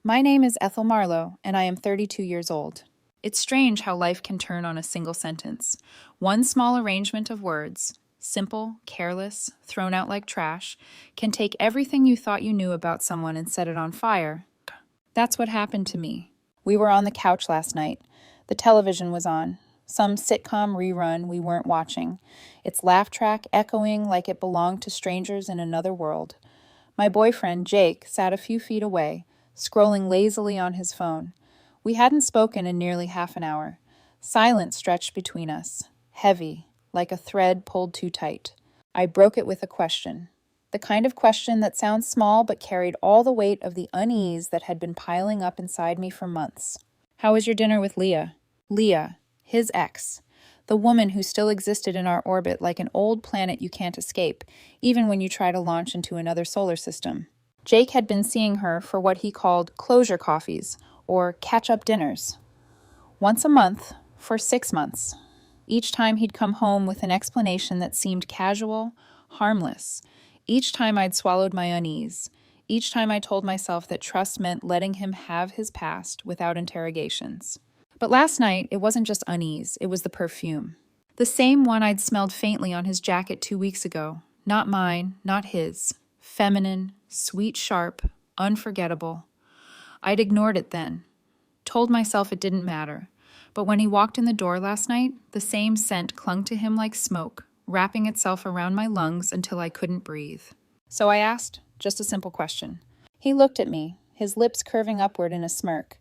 My name is Ethel Marlowe, and I am 32 years old. It's strange how life can turn on a single sentence. One small arrangement of words, simple, careless, thrown out like trash, can take everything you thought you knew about someone and set it on fire. That's what happened to me. We were on the couch last night. The television was on. Some sitcom rerun we weren't watching. Its laugh track echoing like it belonged to strangers in another world. My boyfriend, Jake, sat a few feet away, scrolling lazily on his phone. We hadn't spoken in nearly half an hour. Silence stretched between us, heavy, like a thread pulled too tight. I broke it with a question. The kind of question that sounds small but carried all the weight of the unease that had been piling up inside me for months. How was your dinner with Leah? Leah, his ex. The woman who still existed in our orbit like an old planet you can't escape, even when you try to launch into another solar system. Jake had been seeing her for what he called closure coffees, or catch-up dinners. Once a month, for 6 months. Each time he'd come home with an explanation that seemed casual, harmless. Each time I'd swallowed my unease. Each time I told myself that trust meant letting him have his past without interrogations. But last night, it wasn't just unease, it was the perfume. The same one I'd smelled faintly on his jacket 2 weeks ago. Not mine, not his. Feminine, sweet, sharp, unforgettable. I'd ignored it then, told myself it didn't matter. But when he walked in the door last night, the same scent clung to him like smoke, wrapping itself around my lungs until I couldn't breathe. So I asked, just a simple question. He looked at me, his lips curving upward in a smirk.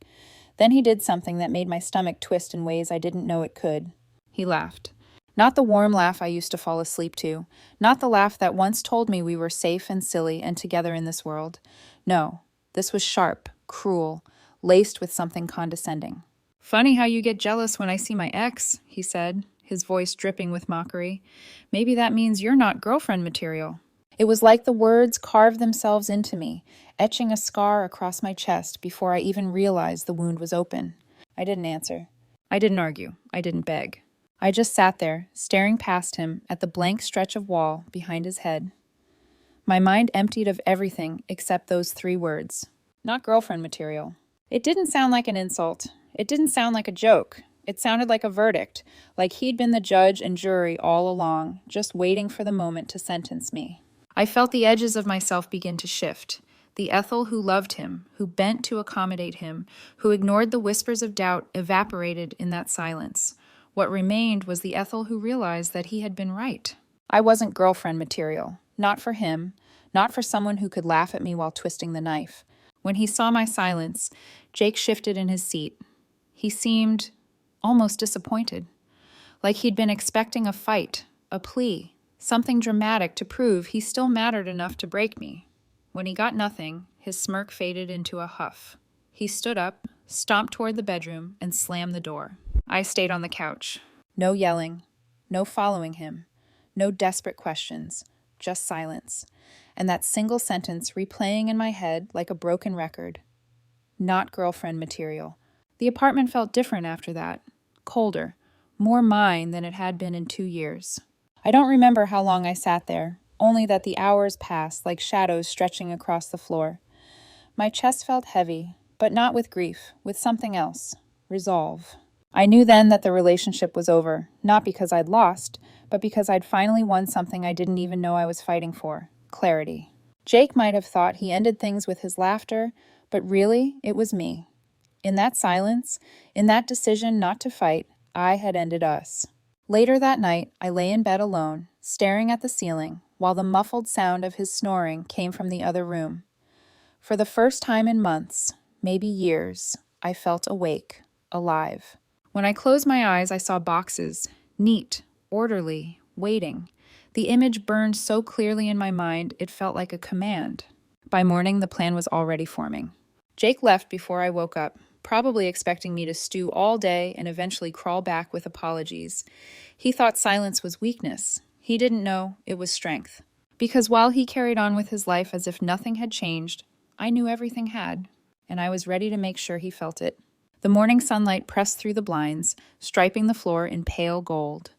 Then he did something that made my stomach twist in ways I didn't know it could. He laughed. Not the warm laugh I used to fall asleep to. Not the laugh that once told me we were safe and silly and together in this world. No, this was sharp, cruel, laced with something condescending. Funny how you get jealous when I see my ex, he said, his voice dripping with mockery. Maybe that means you're not girlfriend material. It was like the words carved themselves into me, etching a scar across my chest before I even realized the wound was open. I didn't answer. I didn't argue. I didn't beg. I just sat there, staring past him at the blank stretch of wall behind his head. My mind emptied of everything except those 3 words. Not girlfriend material. It didn't sound like an insult. It didn't sound like a joke. It sounded like a verdict, like he'd been the judge and jury all along, just waiting for the moment to sentence me. I felt the edges of myself begin to shift. The Ethel who loved him, who bent to accommodate him, who ignored the whispers of doubt evaporated in that silence. What remained was the Ethel who realized that he had been right. I wasn't girlfriend material. Not for him. Not for someone who could laugh at me while twisting the knife. When he saw my silence, Jake shifted in his seat. He seemed almost disappointed. Like he'd been expecting a fight, a plea, something dramatic to prove he still mattered enough to break me. When he got nothing, his smirk faded into a huff. He stood up, stomped toward the bedroom, and slammed the door. I stayed on the couch. No yelling, no following him, no desperate questions, just silence. And that single sentence replaying in my head like a broken record. Not girlfriend material. The apartment felt different after that. Colder, more mine than it had been in 2 years. I don't remember how long I sat there, only that the hours passed like shadows stretching across the floor. My chest felt heavy, but not with grief, with something else. Resolve. I knew then that the relationship was over, not because I'd lost, but because I'd finally won something I didn't even know I was fighting for. Clarity. Jake might have thought he ended things with his laughter, but really, it was me. In that silence, in that decision not to fight, I had ended us. Later that night, I lay in bed alone, staring at the ceiling, while the muffled sound of his snoring came from the other room. For the first time in months, maybe years, I felt awake, alive. When I closed my eyes, I saw boxes, neat, orderly, waiting. The image burned so clearly in my mind, it felt like a command. By morning, the plan was already forming. Jake left before I woke up, probably expecting me to stew all day and eventually crawl back with apologies. He thought silence was weakness. He didn't know it was strength. Because while he carried on with his life as if nothing had changed, I knew everything had, and I was ready to make sure he felt it. The morning sunlight pressed through the blinds, striping the floor in pale gold.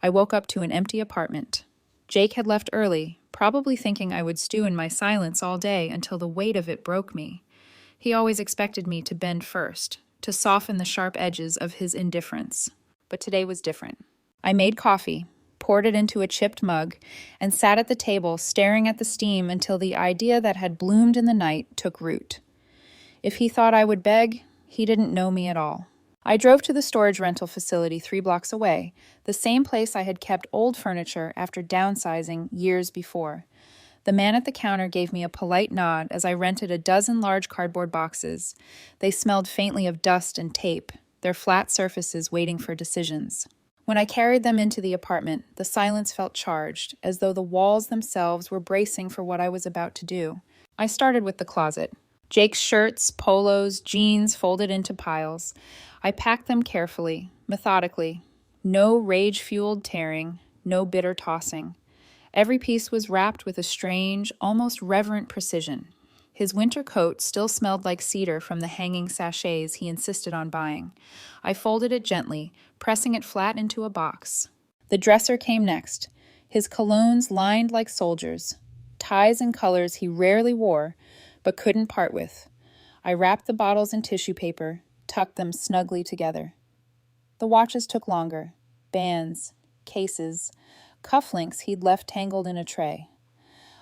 I woke up to an empty apartment. Jake had left early, probably thinking I would stew in my silence all day until the weight of it broke me. He always expected me to bend first, to soften the sharp edges of his indifference. But today was different. I made coffee, poured it into a chipped mug, and sat at the table staring at the steam until the idea that had bloomed in the night took root. If he thought I would beg, he didn't know me at all. I drove to the storage rental facility 3 blocks away, the same place I had kept old furniture after downsizing years before. The man at the counter gave me a polite nod as I rented a dozen large cardboard boxes. They smelled faintly of dust and tape, their flat surfaces waiting for decisions. When I carried them into the apartment, the silence felt charged, as though the walls themselves were bracing for what I was about to do. I started with the closet. Jake's shirts, polos, jeans folded into piles. I packed them carefully, methodically. No rage-fueled tearing, no bitter tossing. Every piece was wrapped with a strange, almost reverent precision. His winter coat still smelled like cedar from the hanging sachets he insisted on buying. I folded it gently, pressing it flat into a box. The dresser came next, his colognes lined like soldiers, ties and colors he rarely wore, but couldn't part with. I wrapped the bottles in tissue paper, tucked them snugly together. The watches took longer. Bands, cases, cufflinks he'd left tangled in a tray.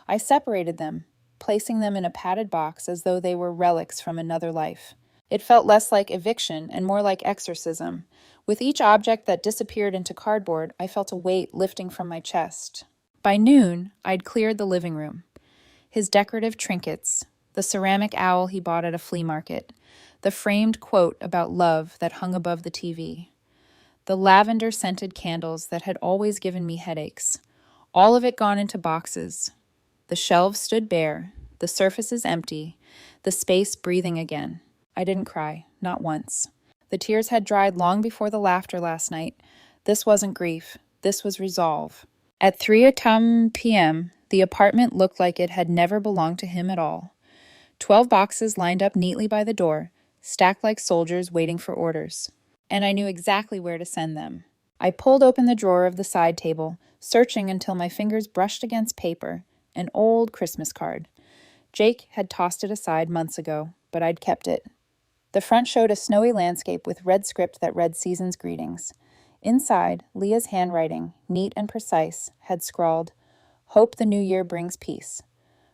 I separated them, placing them in a padded box as though they were relics from another life. It felt less like eviction and more like exorcism. With each object that disappeared into cardboard, I felt a weight lifting from my chest. By noon, I'd cleared the living room. His decorative trinkets, the ceramic owl he bought at a flea market, the framed quote about love that hung above the TV, the lavender-scented candles that had always given me headaches, all of it gone into boxes. The shelves stood bare, the surfaces empty, the space breathing again. I didn't cry, not once. The tears had dried long before the laughter last night. This wasn't grief, this was resolve. At 3 p.m., the apartment looked like it had never belonged to him at all. 12 boxes lined up neatly by the door, stacked like soldiers waiting for orders. And I knew exactly where to send them. I pulled open the drawer of the side table, searching until my fingers brushed against paper, an old Christmas card. Jake had tossed it aside months ago, but I'd kept it. The front showed a snowy landscape with red script that read season's greetings. Inside, Leah's handwriting, neat and precise, had scrawled, "Hope the new year brings peace."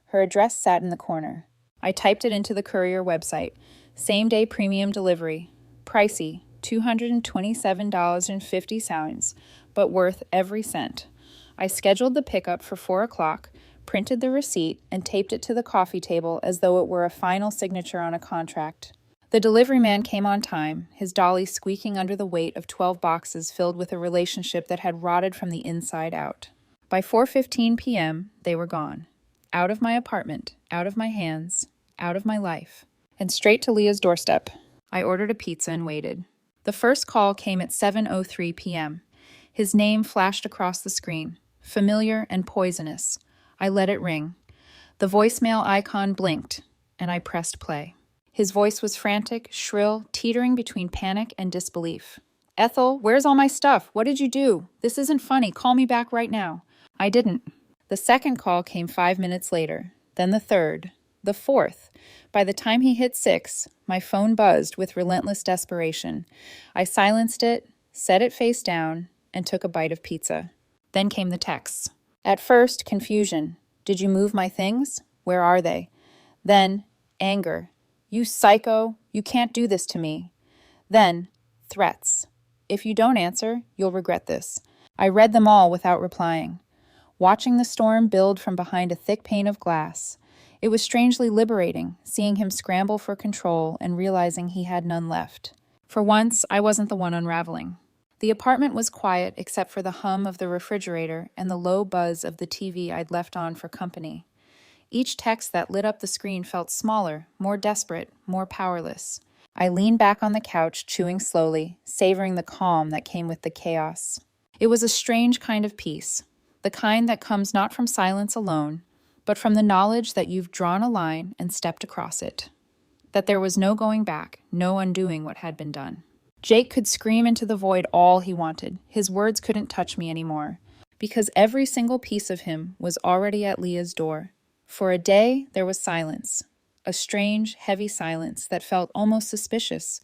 Her address sat in the corner. I typed it into the courier website. Same-day premium delivery. Pricey, $227.50, but worth every cent. I scheduled the pickup for 4 o'clock, printed the receipt, and taped it to the coffee table as though it were a final signature on a contract. The delivery man came on time, his dolly squeaking under the weight of 12 boxes filled with a relationship that had rotted from the inside out. By 4:15 p.m., they were gone. Out of my apartment, out of my hands, out of my life, and straight to Leah's doorstep. I ordered a pizza and waited. The first call came at 7:03 p.m. His name flashed across the screen, familiar and poisonous. I let it ring. The voicemail icon blinked, and I pressed play. His voice was frantic, shrill, teetering between panic and disbelief. "Ethel, where's all my stuff? What did you do? This isn't funny. Call me back right now." I didn't. The second call came 5 minutes later, then the third, the fourth. By the time he hit 6, my phone buzzed with relentless desperation. I silenced it, set it face down, and took a bite of pizza. Then came the texts. At first, confusion. "Did you move my things? Where are they?" Then, anger. "You psycho! You can't do this to me." Then, threats. "If you don't answer, you'll regret this." I read them all without replying, watching the storm build from behind a thick pane of glass. It was strangely liberating, seeing him scramble for control and realizing he had none left. For once, I wasn't the one unraveling. The apartment was quiet except for the hum of the refrigerator and the low buzz of the TV I'd left on for company. Each text that lit up the screen felt smaller, more desperate, more powerless. I leaned back on the couch, chewing slowly, savoring the calm that came with the chaos. It was a strange kind of peace, the kind that comes not from silence alone, but from the knowledge that you've drawn a line and stepped across it. That there was no going back, no undoing what had been done. Jake could scream into the void all he wanted. His words couldn't touch me anymore, because every single piece of him was already at Leah's door. For a day, there was silence. a strange, heavy silence that felt almost suspicious.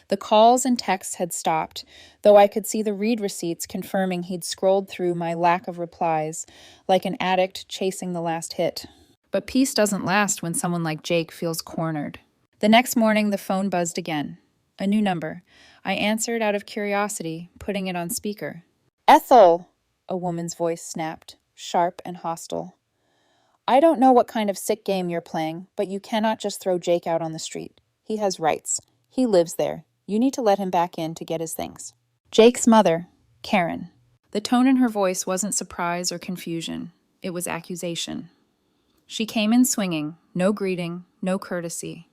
The calls and texts had stopped, though I could see the read receipts confirming he'd scrolled through my lack of replies, like an addict chasing the last hit. But peace doesn't last when someone like Jake feels cornered. The next morning, the phone buzzed again. A new number. I answered out of curiosity, putting it on speaker. "Ethel!" a woman's voice snapped, sharp and hostile. "I don't know what kind of sick game you're playing, but you cannot just throw Jake out on the street. He has rights. He lives there. You need to let him back in to get his things." Jake's mother, Karen. The tone in her voice wasn't surprise or confusion. It was accusation. She came in swinging, no greeting, no courtesy.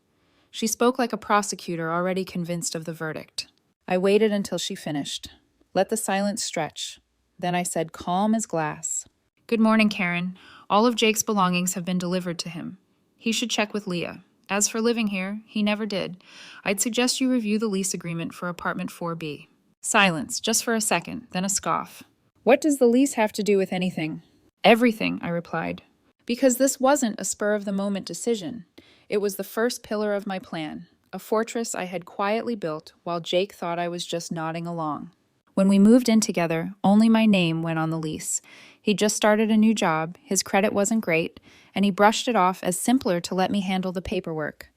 She spoke like a prosecutor already convinced of the verdict. I waited until she finished. Let the silence stretch. Then I said, calm as glass, "Good morning, Karen. All of Jake's belongings have been delivered to him. He should check with Leah. As for living here, he never did. I'd suggest you review the lease agreement for apartment 4B. Silence, just for a second, then a scoff. "What does the lease have to do with anything?" "Everything," I replied. Because this wasn't a spur-of-the-moment decision. It was the first pillar of my plan, a fortress I had quietly built while Jake thought I was just nodding along. When we moved in together, only my name went on the lease. He'd just started a new job, his credit wasn't great, and he brushed it off as simpler to let me handle the paperwork.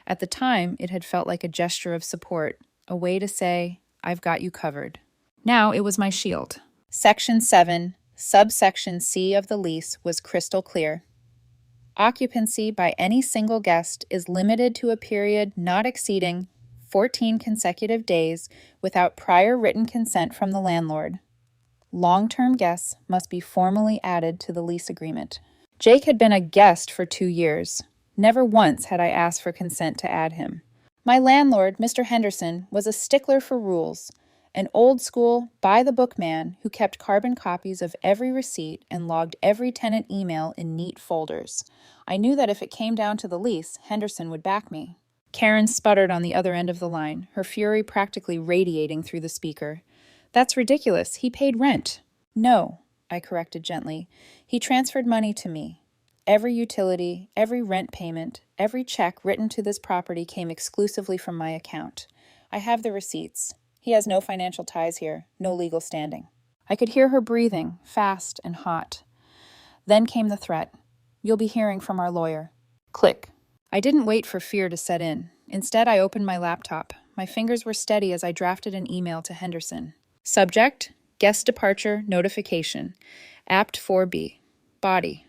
At the time, it had felt like a gesture of support, a way to say, "I've got you covered." Now it was my shield. Section 7, subsection C of the lease was crystal clear. Occupancy by any single guest is limited to a period not exceeding 14 consecutive days without prior written consent from the landlord. Long-term guests must be formally added to the lease agreement. Jake had been a guest for 2 years. Never once had I asked for consent to add him. My landlord, Mr. Henderson, was a stickler for rules, an old-school, by-the-book man who kept carbon copies of every receipt and logged every tenant email in neat folders. I knew that if it came down to the lease, Henderson would back me. Karen sputtered on the other end of the line, her fury practically radiating through the speaker. "That's ridiculous. He paid rent." "No," I corrected gently. "He transferred money to me. Every utility, every rent payment, every check written to this property came exclusively from my account. I have the receipts. He has no financial ties here, no legal standing." I could hear her breathing, fast and hot. Then came the threat. "You'll be hearing from our lawyer." Click. I didn't wait for fear to set in. Instead, I opened my laptop. My fingers were steady as I drafted an email to Henderson. Subject, guest departure notification. Apt 4B. Body.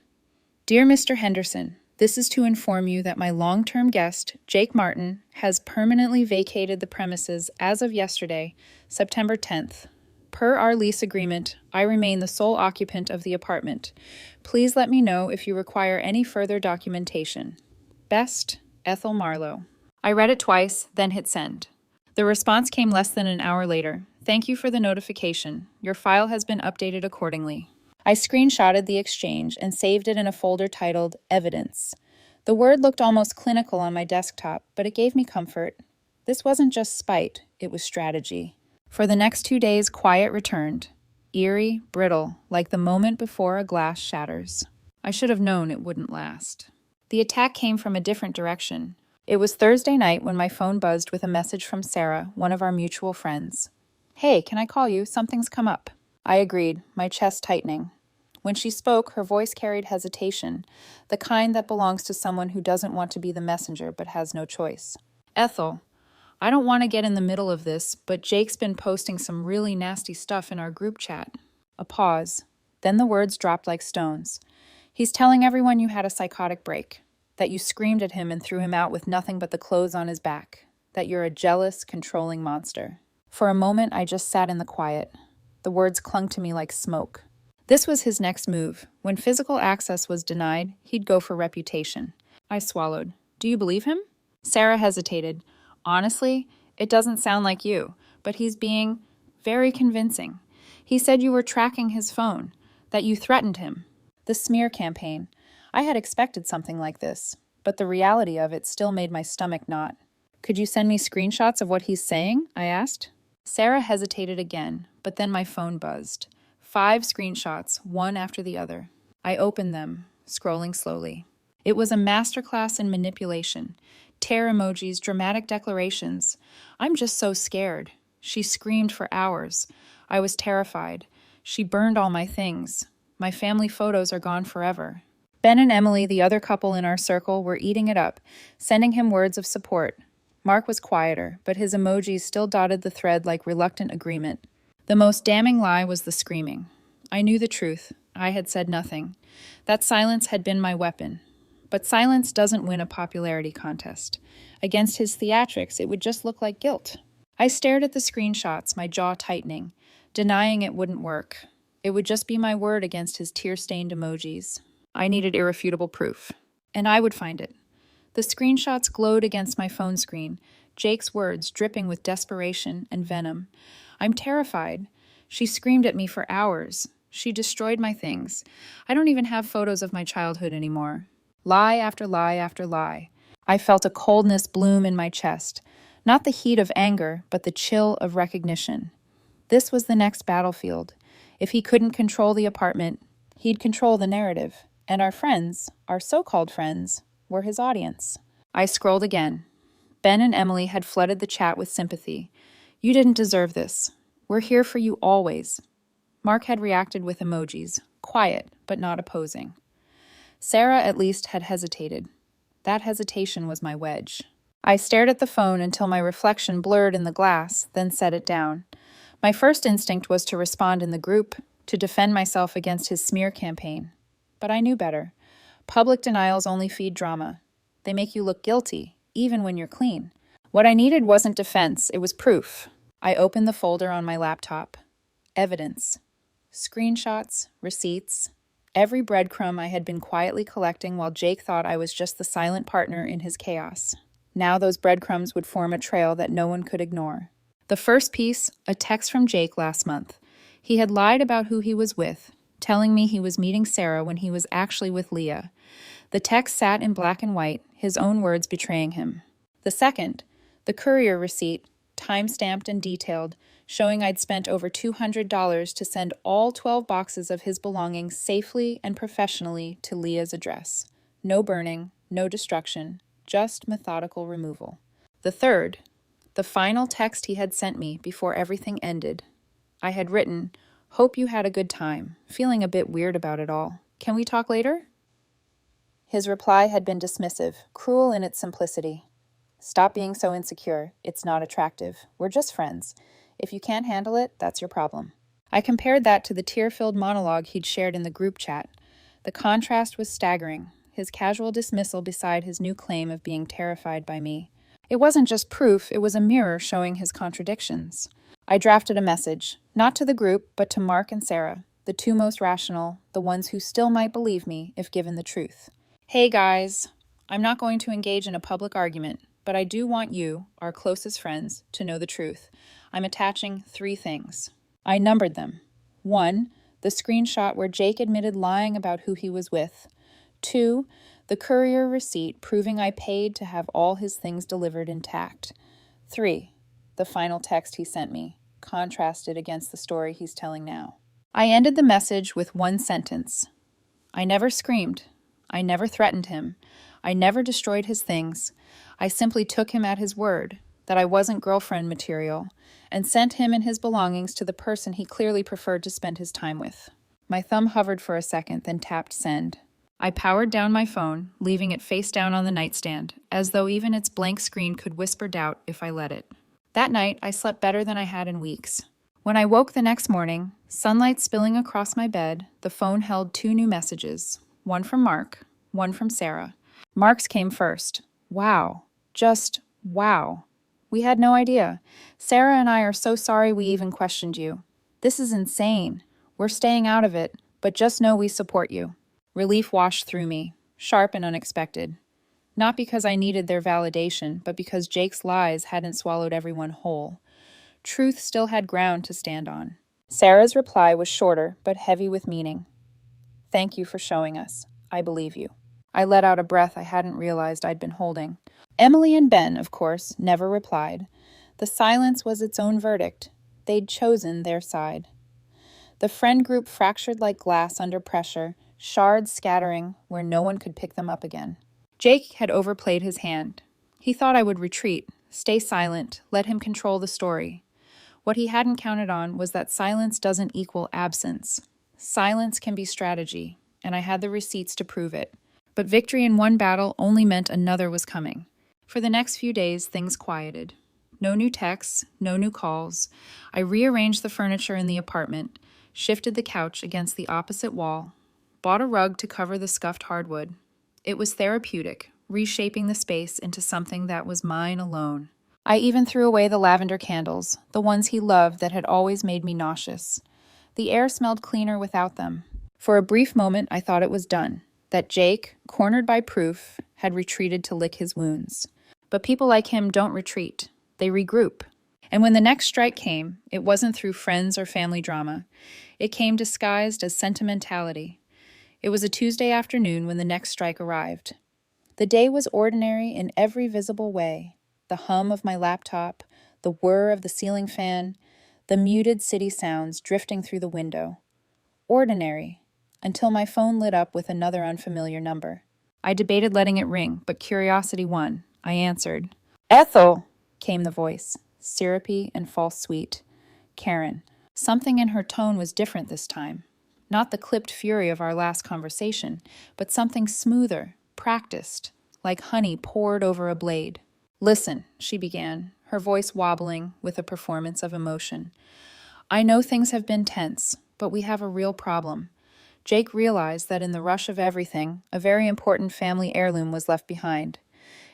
"Dear Mr. Henderson, this is to inform you that my long-term guest, Jake Martin, has permanently vacated the premises as of yesterday, September 10th. Per our lease agreement, I remain the sole occupant of the apartment. Please let me know if you require any further documentation. Best, Ethel Marlowe." I read it twice, then hit send. The response came less than an hour later. "Thank you for the notification. Your file has been updated accordingly." I screenshotted the exchange and saved it in a folder titled Evidence. The word looked almost clinical on my desktop, but it gave me comfort. This wasn't just spite, it was strategy. For the next 2 days, quiet returned. Eerie, brittle, like the moment before a glass shatters. I should have known it wouldn't last. The attack came from a different direction. It was Thursday night when my phone buzzed with a message from Sarah, one of our mutual friends. "Hey, can I call you? Something's come up." I agreed, my chest tightening. When she spoke, her voice carried hesitation, the kind that belongs to someone who doesn't want to be the messenger but has no choice. "Ethel, I don't want to get in the middle of this, but Jake's been posting some really nasty stuff in our group chat." A pause. Then the words dropped like stones. "He's telling everyone you had a psychotic break, that you screamed at him and threw him out with nothing but the clothes on his back, that you're a jealous, controlling monster." For a moment, I just sat in the quiet. The words clung to me like smoke. This was his next move. When physical access was denied, he'd go for reputation. I swallowed. "Do you believe him?" Sarah hesitated. "Honestly, it doesn't sound like you, but he's being very convincing. He said you were tracking his phone, that you threatened him." The smear campaign. I had expected something like this, but the reality of it still made my stomach knot. "Could you send me screenshots of what he's saying?" I asked. Sarah hesitated again, but then my phone buzzed. 5 screenshots, one after the other. I opened them, scrolling slowly. It was a masterclass in manipulation. Tear emojis, dramatic declarations. I'm just so scared. She screamed for hours. I was terrified. She burned all my things. My family photos are gone forever. Ben and Emily, the other couple in our circle, were eating it up, sending him words of support. Mark was quieter, but his emojis still dotted the thread like reluctant agreement. The most damning lie was the screaming. I knew the truth. I had said nothing. That silence had been my weapon. But silence doesn't win a popularity contest. Against his theatrics, it would just look like guilt. I stared at the screenshots, my jaw tightening, denying it wouldn't work. It would just be my word against his tear-stained emojis. I needed irrefutable proof. And I would find it. The screenshots glowed against my phone screen, Jake's words dripping with desperation and venom. I'm terrified. She screamed at me for hours. She destroyed my things. I don't even have photos of my childhood anymore. Lie after lie after lie. I felt a coldness bloom in my chest. Not the heat of anger, but the chill of recognition. This was the next battlefield. If he couldn't control the apartment, he'd control the narrative. And our friends, our so-called friends, were his audience. I scrolled again. Ben and Emily had flooded the chat with sympathy. You didn't deserve this. We're here for you always. Mark had reacted with emojis, quiet but not opposing. Sarah at least had hesitated. That hesitation was my wedge. I stared at the phone until my reflection blurred in the glass, then set it down. My first instinct was to respond in the group, to defend myself against his smear campaign. But I knew better. Public denials only feed drama. They make you look guilty, even when you're clean. What I needed wasn't defense, it was proof. I opened the folder on my laptop. Evidence. Screenshots, receipts, every breadcrumb I had been quietly collecting while Jake thought I was just the silent partner in his chaos. Now those breadcrumbs would form a trail that no one could ignore. The first piece, a text from Jake last month. He had lied about who he was with, telling me he was meeting Sarah when he was actually with Leah. The text sat in black and white, his own words betraying him. The second, the courier receipt, time-stamped and detailed, showing I'd spent over $200 to send all 12 boxes of his belongings safely and professionally to Leah's address. No burning, no destruction, just methodical removal. The third, the final text he had sent me before everything ended. I had written, "Hope you had a good time. Feeling a bit weird about it all. Can we talk later?" His reply had been dismissive, cruel in its simplicity. "Stop being so insecure. It's not attractive. We're just friends. If you can't handle it, that's your problem." I compared that to the tear-filled monologue he'd shared in the group chat. The contrast was staggering, his casual dismissal beside his new claim of being terrified by me. It wasn't just proof, it was a mirror showing his contradictions. I drafted a message, not to the group, but to Mark and Sarah, the two most rational, the ones who still might believe me if given the truth. Hey guys, I'm not going to engage in a public argument, but I do want you, our closest friends, to know the truth. I'm attaching 3 things. I numbered them. 1, the screenshot where Jake admitted lying about who he was with. 2, the courier receipt proving I paid to have all his things delivered intact. 3, the final text he sent me, contrasted against the story he's telling now. I ended the message with one sentence. I never screamed. I never threatened him. I never destroyed his things. I simply took him at his word, that I wasn't girlfriend material, and sent him and his belongings to the person he clearly preferred to spend his time with. My thumb hovered for a second, then tapped send. I powered down my phone, leaving it face down on the nightstand, as though even its blank screen could whisper doubt if I let it. That night, I slept better than I had in weeks. When I woke the next morning, sunlight spilling across my bed, the phone held 2 new messages, one from Mark, one from Sarah. Mark's came first. Wow. Just wow. We had no idea. Sarah and I are so sorry we even questioned you. This is insane. We're staying out of it, but just know we support you. Relief washed through me, sharp and unexpected. Not because I needed their validation, but because Jake's lies hadn't swallowed everyone whole. Truth still had ground to stand on. Sarah's reply was shorter, but heavy with meaning. Thank you for showing us. I believe you. I let out a breath I hadn't realized I'd been holding. Emily and Ben, of course, never replied. The silence was its own verdict. They'd chosen their side. The friend group fractured like glass under pressure, shards scattering where no one could pick them up again. Jake had overplayed his hand. He thought I would retreat, stay silent, let him control the story. What he hadn't counted on was that silence doesn't equal absence. Silence can be strategy, and I had the receipts to prove it. But victory in one battle only meant another was coming. For the next few days, things quieted. No new texts, no new calls. I rearranged the furniture in the apartment, shifted the couch against the opposite wall, bought a rug to cover the scuffed hardwood. It was therapeutic, reshaping the space into something that was mine alone. I even threw away the lavender candles, the ones he loved that had always made me nauseous. The air smelled cleaner without them. For a brief moment, I thought it was done, that Jake, cornered by proof, had retreated to lick his wounds. But people like him don't retreat. They regroup. And when the next strike came, it wasn't through friends or family drama. It came disguised as sentimentality. It was a Tuesday afternoon when the next strike arrived. The day was ordinary in every visible way. The hum of my laptop, the whir of the ceiling fan, the muted city sounds drifting through the window. Ordinary, until my phone lit up with another unfamiliar number. I debated letting it ring, but curiosity won. I answered. "Ethel!" came the voice, syrupy and false sweet. Karen. Something in her tone was different this time. Not the clipped fury of our last conversation, but something smoother, practiced, like honey poured over a blade. "Listen," she began, her voice wobbling with a performance of emotion. "I know things have been tense, but we have a real problem. Jake realized that in the rush of everything, a very important family heirloom was left behind.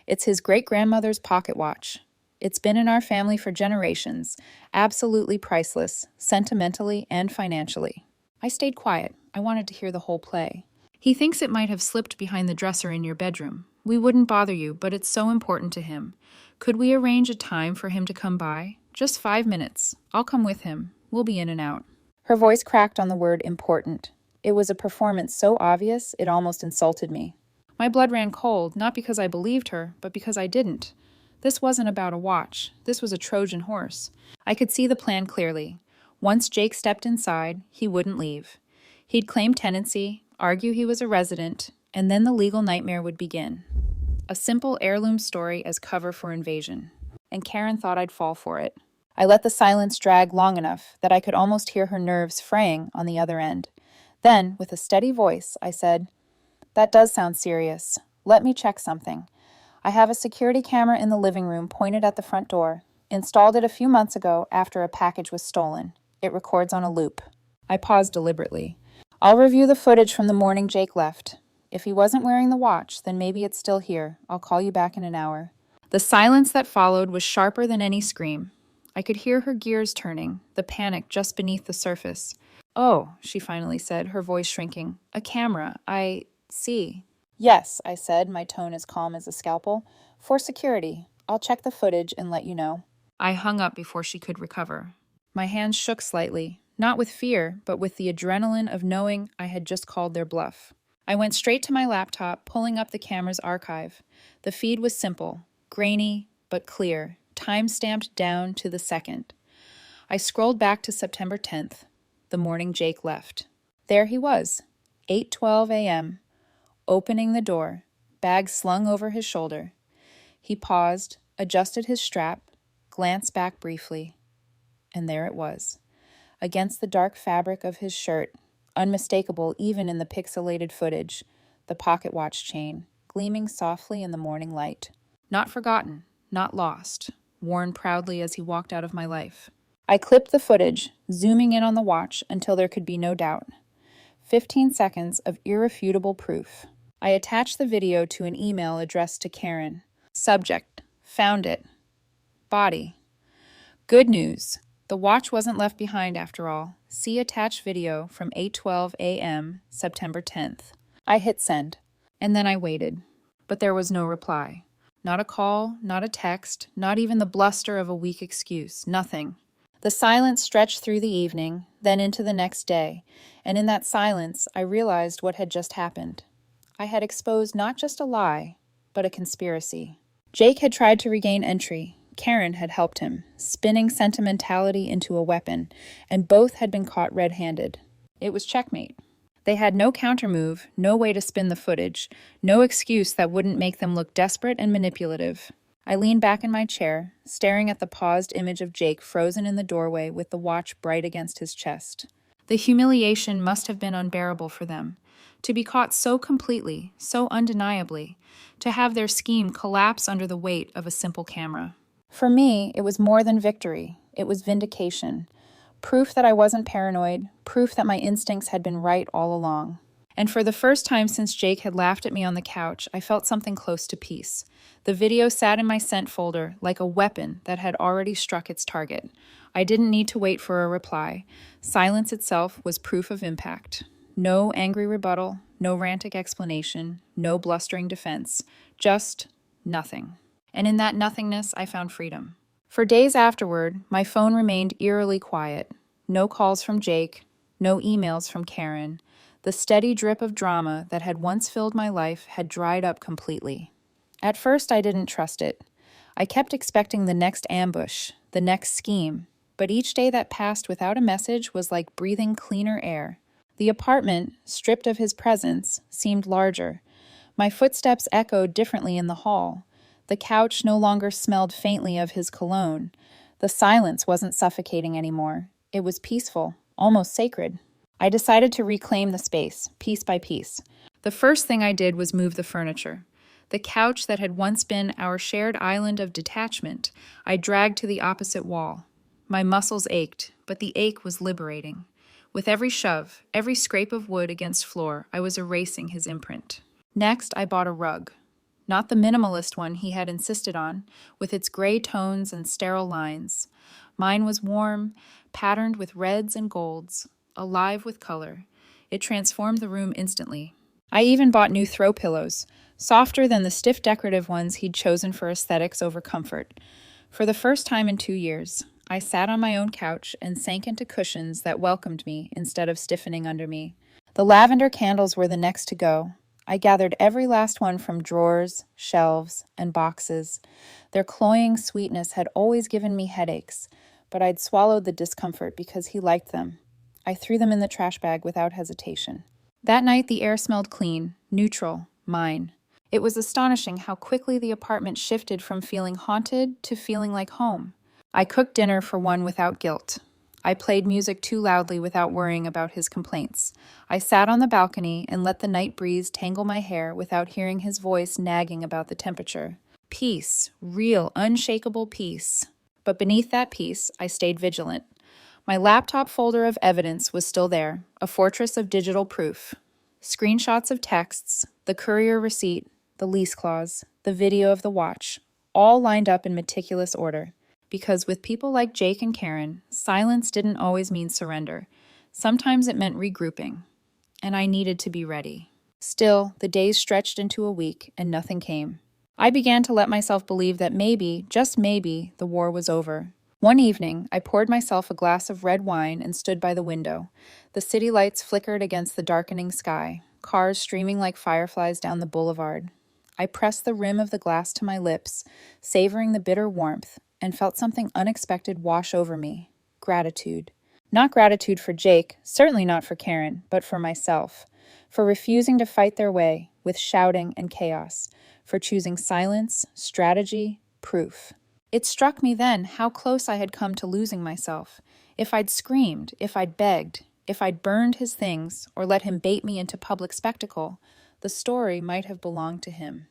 It's his great-grandmother's pocket watch. It's been in our family for generations, absolutely priceless, sentimentally and financially." I stayed quiet. I wanted to hear the whole play. "He thinks it might have slipped behind the dresser in your bedroom. We wouldn't bother you, but it's so important to him. Could we arrange a time for him to come by? Just 5 minutes. I'll come with him. We'll be in and out." Her voice cracked on the word important. It was a performance so obvious it almost insulted me. My blood ran cold, not because I believed her, but because I didn't. This wasn't about a watch. This was a Trojan horse. I could see the plan clearly. Once Jake stepped inside, he wouldn't leave. He'd claim tenancy, argue he was a resident, and then the legal nightmare would begin. A simple heirloom story as cover for invasion. And Karen thought I'd fall for it. I let the silence drag long enough that I could almost hear her nerves fraying on the other end. Then, with a steady voice, I said, "That does sound serious. Let me check something. I have a security camera in the living room pointed at the front door. Installed it a few months ago after a package was stolen. It records on a loop." I paused deliberately. "I'll review the footage from the morning Jake left. If he wasn't wearing the watch, then maybe it's still here. I'll call you back in an hour." The silence that followed was sharper than any scream. I could hear her gears turning, the panic just beneath the surface. "Oh," she finally said, her voice shrinking. "A camera. I see." "Yes," I said, my tone as calm as a scalpel. "For security. I'll check the footage and let you know." I hung up before she could recover. My hands shook slightly, not with fear, but with the adrenaline of knowing I had just called their bluff. I went straight to my laptop, pulling up the camera's archive. The feed was simple, grainy, but clear, time-stamped down to the second. I scrolled back to September 10th, the morning Jake left. There he was, 8:12 a.m., opening the door, bag slung over his shoulder. He paused, adjusted his strap, glanced back briefly, and there it was, against the dark fabric of his shirt, unmistakable even in the pixelated footage, the pocket watch chain, gleaming softly in the morning light. Not forgotten, not lost, worn proudly as he walked out of my life. I clipped the footage, zooming in on the watch until there could be no doubt. 15 seconds of irrefutable proof. I attached the video to an email addressed to Karen. Subject: found it. Body: good news. The watch wasn't left behind after all. See attached video from 8:12 a.m., September 10th. I hit send, and then I waited. But there was no reply. Not a call, not a text, not even the bluster of a weak excuse. Nothing. The silence stretched through the evening, then into the next day, and in that silence I realized what had just happened. I had exposed not just a lie, but a conspiracy. Jake had tried to regain entry. Karen had helped him, spinning sentimentality into a weapon, and both had been caught red-handed. It was checkmate. They had no countermove, no way to spin the footage, no excuse that wouldn't make them look desperate and manipulative. I leaned back in my chair, staring at the paused image of Jake frozen in the doorway with the watch bright against his chest. The humiliation must have been unbearable for them. To be caught so completely, so undeniably, to have their scheme collapse under the weight of a simple camera. For me, it was more than victory. It was vindication. Proof that I wasn't paranoid, proof that my instincts had been right all along. And for the first time since Jake had laughed at me on the couch, I felt something close to peace. The video sat in my sent folder like a weapon that had already struck its target. I didn't need to wait for a reply. Silence itself was proof of impact. No angry rebuttal, no rantic explanation, no blustering defense, just nothing. And in that nothingness, I found freedom. For days afterward, my phone remained eerily quiet. No calls from Jake, no emails from Karen. The steady drip of drama that had once filled my life had dried up completely. At first, I didn't trust it. I kept expecting the next ambush, the next scheme, but each day that passed without a message was like breathing cleaner air. The apartment, stripped of his presence, seemed larger. My footsteps echoed differently in the hall. The couch no longer smelled faintly of his cologne. The silence wasn't suffocating anymore. It was peaceful, almost sacred. I decided to reclaim the space, piece by piece. The first thing I did was move the furniture. The couch that had once been our shared island of detachment, I dragged to the opposite wall. My muscles ached, but the ache was liberating. With every shove, every scrape of wood against floor, I was erasing his imprint. Next, I bought a rug. Not the minimalist one he had insisted on, with its gray tones and sterile lines. Mine was warm, patterned with reds and golds, alive with color. It transformed the room instantly. I even bought new throw pillows, softer than the stiff decorative ones he'd chosen for aesthetics over comfort. For the first time in 2 years, I sat on my own couch and sank into cushions that welcomed me instead of stiffening under me. The lavender candles were the next to go. I gathered every last one from drawers, shelves, and boxes. Their cloying sweetness had always given me headaches, but I'd swallowed the discomfort because he liked them. I threw them in the trash bag without hesitation. That night the air smelled clean, neutral, mine. It was astonishing how quickly the apartment shifted from feeling haunted to feeling like home. I cooked dinner for one without guilt. I played music too loudly without worrying about his complaints. I sat on the balcony and let the night breeze tangle my hair without hearing his voice nagging about the temperature. Peace, real, unshakable peace. But beneath that peace, I stayed vigilant. My laptop folder of evidence was still there, a fortress of digital proof. Screenshots of texts, the courier receipt, the lease clause, the video of the watch, all lined up in meticulous order. Because with people like Jake and Karen, silence didn't always mean surrender. Sometimes it meant regrouping. And I needed to be ready. Still, the days stretched into a week and nothing came. I began to let myself believe that maybe, just maybe, the war was over. One evening, I poured myself a glass of red wine and stood by the window. The city lights flickered against the darkening sky, cars streaming like fireflies down the boulevard. I pressed the rim of the glass to my lips, savoring the bitter warmth, and felt something unexpected wash over me. Gratitude. Not gratitude for Jake, certainly not for Karen, but for myself. For refusing to fight their way, with shouting and chaos. For choosing silence, strategy, proof. It struck me then how close I had come to losing myself. If I'd screamed, if I'd begged, if I'd burned his things, or let him bait me into public spectacle, the story might have belonged to him.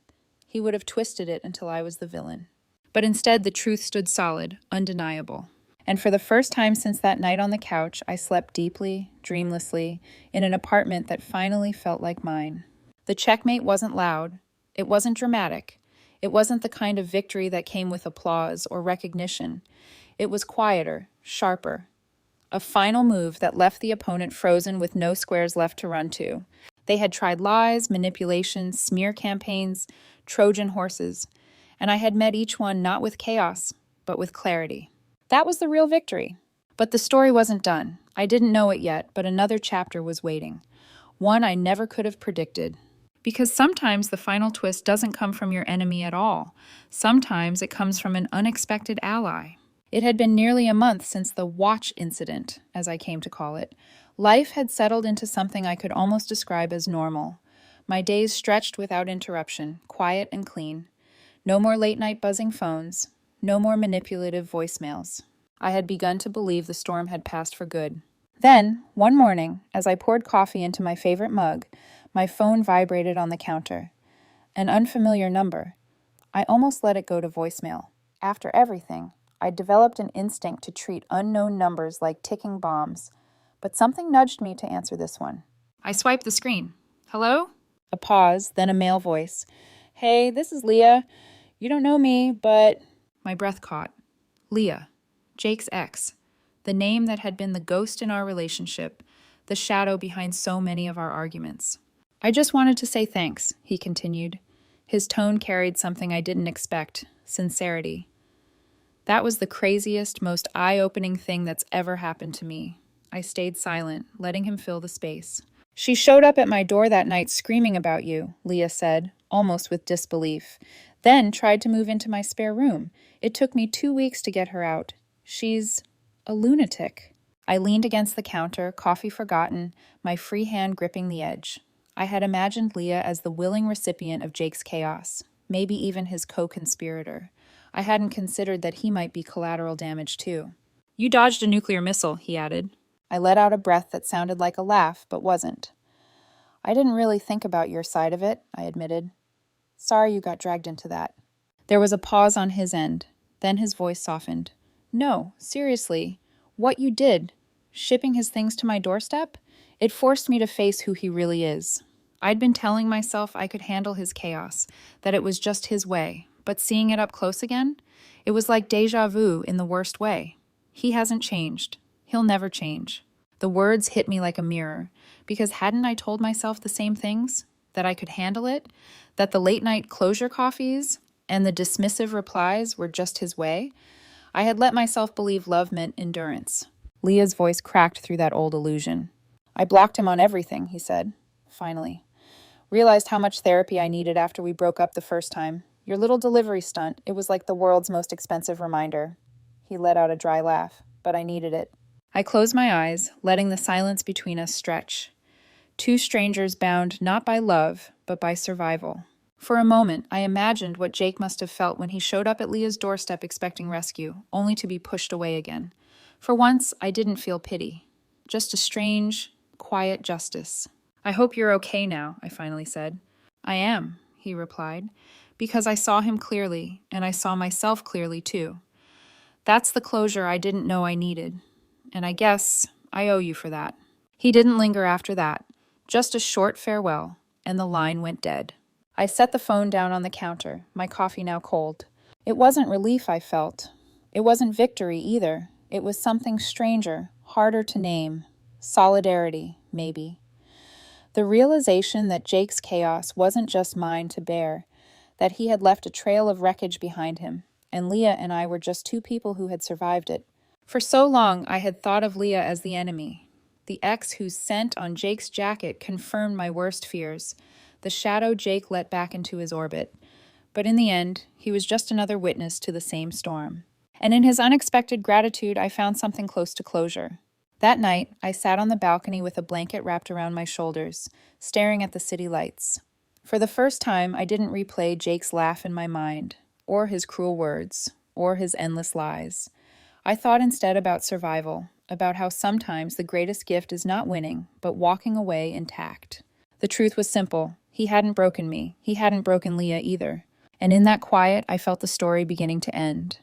He would have twisted it until I was the villain. But instead, the truth stood solid, undeniable. And for the first time since that night on the couch, I slept deeply, dreamlessly, in an apartment that finally felt like mine. The checkmate wasn't loud. It wasn't dramatic. It wasn't the kind of victory that came with applause or recognition. It was quieter, sharper. A final move that left the opponent frozen with no squares left to run to. They had tried lies, manipulation, smear campaigns, Trojan horses. And I had met each one not with chaos, but with clarity. That was the real victory. But the story wasn't done. I didn't know it yet, but another chapter was waiting. One I never could have predicted. Because sometimes the final twist doesn't come from your enemy at all. Sometimes it comes from an unexpected ally. It had been nearly a month since the watch incident, as I came to call it. Life had settled into something I could almost describe as normal. My days stretched without interruption, quiet and clean. No more late-night buzzing phones. No more manipulative voicemails. I had begun to believe the storm had passed for good. Then, one morning, as I poured coffee into my favorite mug, my phone vibrated on the counter. An unfamiliar number. I almost let it go to voicemail. After everything, I'd developed an instinct to treat unknown numbers like ticking bombs, but something nudged me to answer this one. I swiped the screen. Hello? A pause, then a male voice. Hey, this is Leah. You don't know me, but... My breath caught. Leah, Jake's ex. The name that had been the ghost in our relationship, the shadow behind so many of our arguments. I just wanted to say thanks, he continued. His tone carried something I didn't expect, sincerity. That was the craziest, most eye-opening thing that's ever happened to me. I stayed silent, letting him fill the space. She showed up at my door that night screaming about you, Leah said, almost with disbelief. Then tried to move into my spare room. It took me 2 weeks to get her out. She's a lunatic. I leaned against the counter, coffee forgotten, my free hand gripping the edge. I had imagined Leah as the willing recipient of Jake's chaos, maybe even his co-conspirator. I hadn't considered that he might be collateral damage too. You dodged a nuclear missile, he added. I let out a breath that sounded like a laugh, but wasn't. I didn't really think about your side of it, I admitted. Sorry you got dragged into that. There was a pause on his end. Then his voice softened. No, seriously. What you did, shipping his things to my doorstep, it forced me to face who he really is. I'd been telling myself I could handle his chaos, that it was just his way, but seeing it up close again, it was like déjà vu in the worst way. He hasn't changed. He'll never change. The words hit me like a mirror, because hadn't I told myself the same things? That I could handle it? That the late-night closure coffees and the dismissive replies were just his way? I had let myself believe love meant endurance. Leah's voice cracked through that old illusion. I blocked him on everything, he said, finally. Realized how much therapy I needed after we broke up the first time. Your little delivery stunt, it was like the world's most expensive reminder. He let out a dry laugh, but I needed it. I closed my eyes, letting the silence between us stretch. Two strangers bound not by love, but by survival. For a moment, I imagined what Jake must have felt when he showed up at Leah's doorstep expecting rescue, only to be pushed away again. For once, I didn't feel pity. Just a strange, quiet justice. I hope you're okay now, I finally said. I am, he replied, because I saw him clearly, and I saw myself clearly too. That's the closure I didn't know I needed, and I guess I owe you for that. He didn't linger after that, just a short farewell, and the line went dead. I set the phone down on the counter, my coffee now cold. It wasn't relief I felt. It wasn't victory either. It was something stranger, harder to name. Solidarity, maybe. The realization that Jake's chaos wasn't just mine to bear, that he had left a trail of wreckage behind him, and Leah and I were just two people who had survived it. For so long, I had thought of Leah as the enemy, the ex whose scent on Jake's jacket confirmed my worst fears, the shadow Jake let back into his orbit. But in the end, he was just another witness to the same storm. And in his unexpected gratitude, I found something close to closure. That night, I sat on the balcony with a blanket wrapped around my shoulders, staring at the city lights. For the first time, I didn't replay Jake's laugh in my mind, or his cruel words, or his endless lies. I thought instead about survival, about how sometimes the greatest gift is not winning, but walking away intact. The truth was simple. He hadn't broken me. He hadn't broken Leah either. And in that quiet, I felt the story beginning to end.